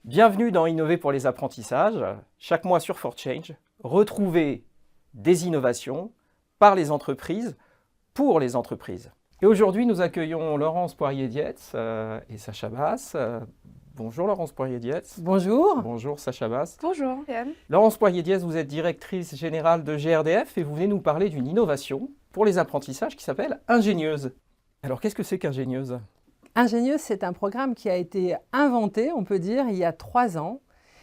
Bienvenue dans Innover pour les apprentissages. Chaque mois sur For Change, retrouvez des innovations par les entreprises, pour les entreprises. Et aujourd'hui, nous accueillons Laurence Poirier-Dietz et Sacha Bass. Bonjour Laurence Poirier-Dietz. Bonjour. Bonjour Sacha Bass. Bonjour Yann. Laurence Poirier-Dietz, vous êtes directrice générale de GRDF et vous venez nous parler d'une innovation pour les apprentissages qui s'appelle Ingénieuse. Alors qu'est-ce que c'est qu'Ingénieuse ? Ingénieuse, c'est un programme qui a été inventé, on peut dire, il y a 3 ans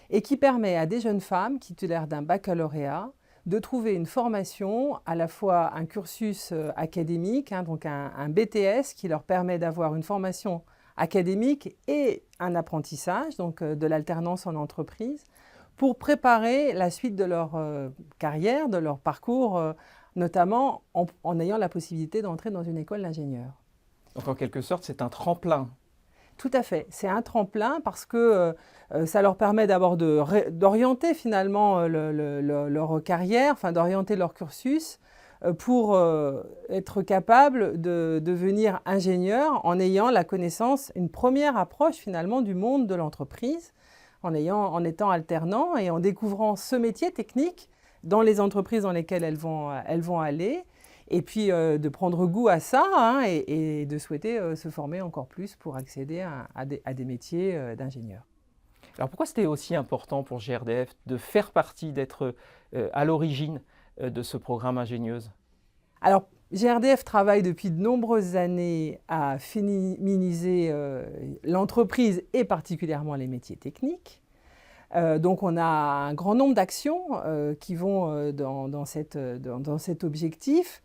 et qui permet à des jeunes femmes titulaires d'un baccalauréat de trouver une formation, à la fois un cursus académique, donc un BTS qui leur permet d'avoir une formation académique et un apprentissage, donc de l'alternance en entreprise, pour préparer la suite de leur carrière, de leur parcours, notamment en ayant la possibilité d'entrer dans une école d'ingénieur. Donc en quelque sorte, c'est un tremplin. Tout à fait, c'est un tremplin parce que ça leur permet d'abord d'orienter finalement leur carrière, enfin d'orienter leur cursus pour être capable de devenir ingénieur en ayant la connaissance, une première approche finalement du monde de l'entreprise, en étant alternant et en découvrant ce métier technique dans les entreprises dans lesquelles elles vont aller. Et puis de prendre goût à ça et de souhaiter se former encore plus pour accéder à des métiers d'ingénieur. Alors pourquoi c'était aussi important pour GRDF de faire partie, d'être à l'origine de ce programme Ingénieuse ? Alors GRDF travaille depuis de nombreuses années à féminiser l'entreprise et particulièrement les métiers techniques. Donc on a un grand nombre d'actions qui vont dans cet objectif.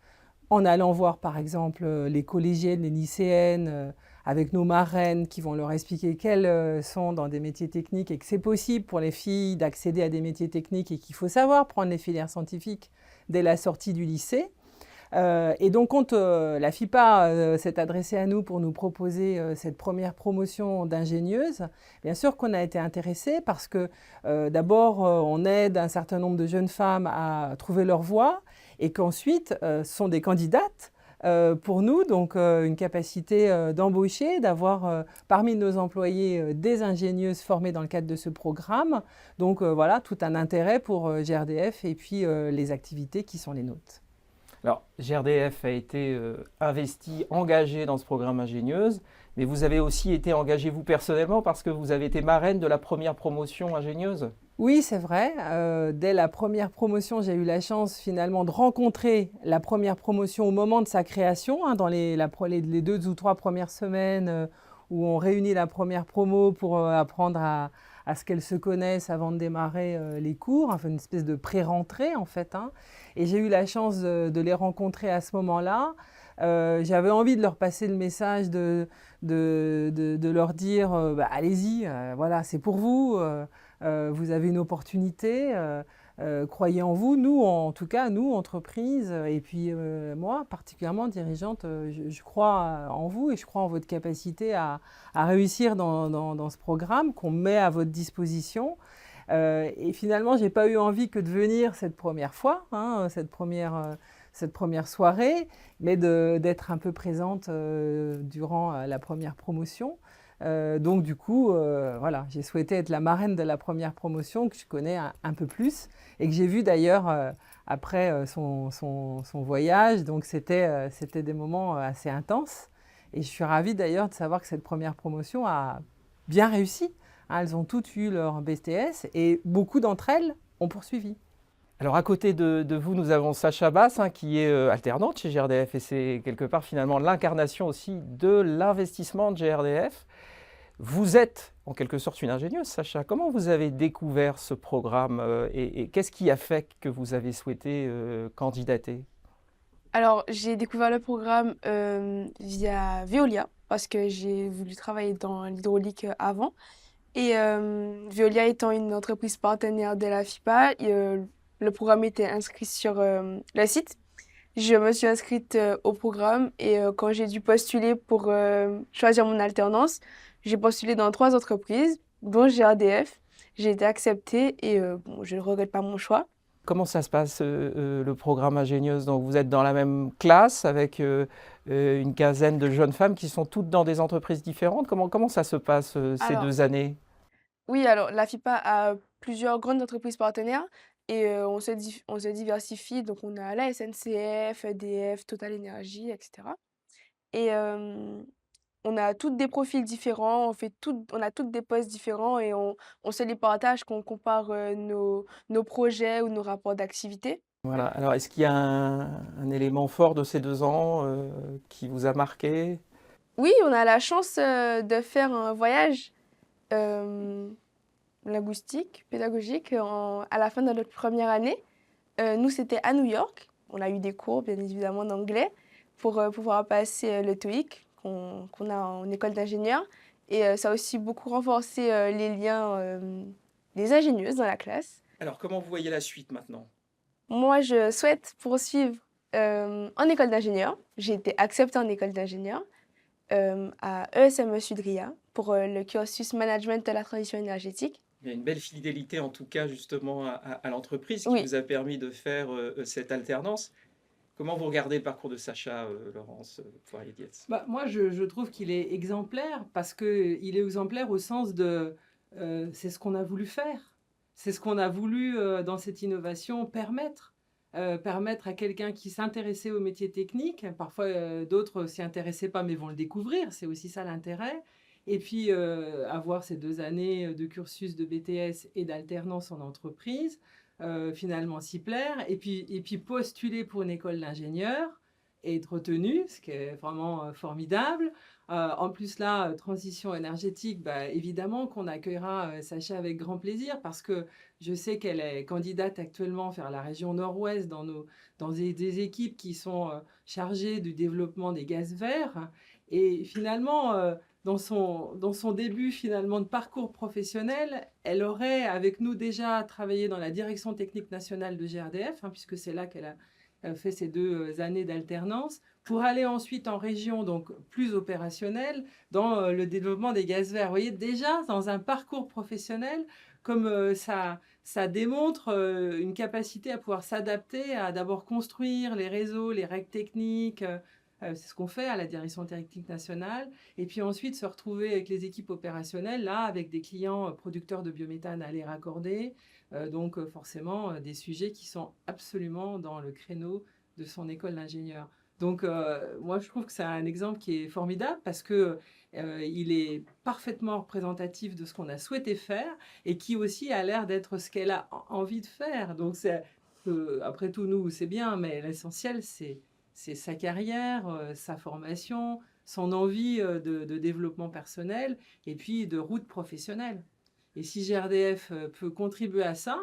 En allant voir par exemple les collégiennes, les lycéennes, avec nos marraines qui vont leur expliquer qu'elles sont dans des métiers techniques et que c'est possible pour les filles d'accéder à des métiers techniques et qu'il faut savoir prendre les filières scientifiques dès la sortie du lycée. Et donc quand la FIPA s'est adressée à nous pour nous proposer cette première promotion d'ingénieuse, bien sûr qu'on a été intéressés parce que d'abord on aide un certain nombre de jeunes femmes à trouver leur voie et qu'ensuite ce sont des candidates pour nous, donc une capacité d'embaucher, d'avoir parmi nos employés des ingénieuses formées dans le cadre de ce programme. Donc voilà, tout un intérêt pour GRDF et puis les activités qui sont les nôtres. Alors, GRDF a été investi, engagé dans ce programme Ingénieuse, mais vous avez aussi été engagé vous personnellement parce que vous avez été marraine de la première promotion Ingénieuse. Oui, c'est vrai. Dès la première promotion, j'ai eu la chance finalement de rencontrer la première promotion au moment de sa création, dans les 2 ou 3 premières semaines où on réunit la première promo pour apprendre à ce qu'elles se connaissent avant de démarrer les cours, enfin une espèce de pré-rentrée en fait. Et j'ai eu la chance de les rencontrer à ce moment-là. J'avais envie de leur passer le message de leur dire allez-y, voilà, c'est pour vous, vous avez une opportunité, croyez en vous. Nous, en tout cas, nous, entreprise, et puis moi, particulièrement dirigeante, je crois en vous et je crois en votre capacité à réussir dans ce programme qu'on met à votre disposition. Et finalement, je n'ai pas eu envie que de venir cette première fois, cette première soirée, mais d'être un peu présente durant la première promotion. Donc du coup, voilà, j'ai souhaité être la marraine de la première promotion que je connais un peu plus et que j'ai vu d'ailleurs après son voyage. Donc c'était des moments assez intenses. Et je suis ravie d'ailleurs de savoir que cette première promotion a bien réussi. Elles ont toutes eu leur BTS et beaucoup d'entre elles ont poursuivi. Alors à côté de vous, nous avons Sacha Bass qui est alternante chez GRDF et c'est quelque part finalement l'incarnation aussi de l'investissement de GRDF. Vous êtes en quelque sorte une ingénieuse, Sacha. Comment vous avez découvert ce programme et qu'est-ce qui a fait que vous avez souhaité candidater ? Alors, j'ai découvert le programme via Veolia parce que j'ai voulu travailler dans l'hydraulique avant. Et Veolia étant une entreprise partenaire de la FIPA, le programme était inscrit sur le site. Je me suis inscrite au programme et quand j'ai dû postuler pour choisir mon alternance, j'ai postulé dans 3 entreprises, dont GRDF. J'ai été acceptée et je ne regrette pas mon choix. Comment ça se passe le programme Ingénieuse ? Donc vous êtes dans la même classe avec une quinzaine de jeunes femmes qui sont toutes dans des entreprises différentes. Comment ça se passe ces Alors, 2 années ? Oui, alors la FIPA a plusieurs grandes entreprises partenaires et on se diversifie. Donc on a la SNCF, EDF, Total Énergie, et cetera. Et on a toutes des profils différents, on a toutes des postes différents et on se les partage quand on compare, nos projets ou nos rapports d'activité. Voilà. Alors, est-ce qu'il y a un élément fort de ces 2 ans qui vous a marqué? Oui, on a la chance, de faire un voyage, hem, linguistique, pédagogique à la fin de notre première année. Nous, c'était à New York. On a eu des cours, bien évidemment, d'anglais pour, pouvoir passer, le TOEIC qu'on a en école d'ingénieur et ça a aussi beaucoup renforcé, les liens, des ingénieuses dans la classe. Alors, comment vous voyez la suite maintenant? Moi, je souhaite poursuivre, en école d'ingénieur. J'ai été acceptée en école d'ingénieur, à ESME Sudria pour, le cursus management de la transition énergétique. Il y a une belle fidélité, en tout cas, justement, à l'entreprise qui Oui. vous a permis de faire cette alternance. Comment vous regardez le parcours de Sacha, Laurence Poirier-Dietz? Bah, moi, je trouve qu'il est exemplaire parce qu'il est exemplaire au sens de c'est ce qu'on a voulu faire. C'est ce qu'on a voulu dans cette innovation permettre. Permettre à quelqu'un qui s'intéressait aux métiers techniques, parfois d'autres s'y intéressaient pas mais vont le découvrir, c'est aussi ça l'intérêt. Et puis avoir ces 2 années de cursus de BTS et d'alternance en entreprise, finalement s'y plaire, et puis postuler pour une école d'ingénieur et être retenu, ce qui est vraiment formidable. En plus là, transition énergétique, bah, évidemment qu'on accueillera Sacha avec grand plaisir parce que je sais qu'elle est candidate actuellement vers la région nord-ouest dans des équipes qui sont chargées du développement des gaz verts. Et finalement, dans son début finalement de parcours professionnel, elle aurait avec nous déjà travaillé dans la direction technique nationale de GRDF, hein, puisque c'est là qu'elle a fait ces 2 années d'alternance, pour aller ensuite en région, donc plus opérationnelle, dans le développement des gaz verts. Vous voyez, déjà, dans un parcours professionnel, comme ça démontre une capacité à pouvoir s'adapter, à d'abord construire les réseaux, les règles techniques, c'est ce qu'on fait à la direction technique nationale, et puis ensuite se retrouver avec les équipes opérationnelles, là, avec des clients producteurs de biométhane à les raccorder, donc forcément des sujets qui sont absolument dans le créneau de son école d'ingénieur. Donc moi je trouve que c'est un exemple qui est formidable parce que il est parfaitement représentatif de ce qu'on a souhaité faire et qui aussi a l'air d'être ce qu'elle a envie de faire. Donc après tout nous c'est bien, mais l'essentiel c'est sa carrière, sa formation, son envie de développement personnel et puis de route professionnelle. Et si GRDF peut contribuer à ça,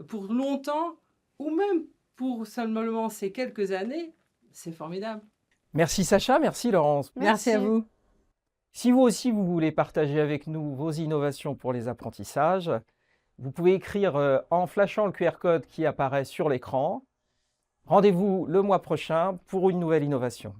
pour longtemps, ou même pour seulement ces quelques années, c'est formidable. Merci Sacha, merci Laurence. Merci à vous. Si vous aussi vous voulez partager avec nous vos innovations pour les apprentissages, vous pouvez écrire en flashant le QR code qui apparaît sur l'écran. Rendez-vous le mois prochain pour une nouvelle innovation.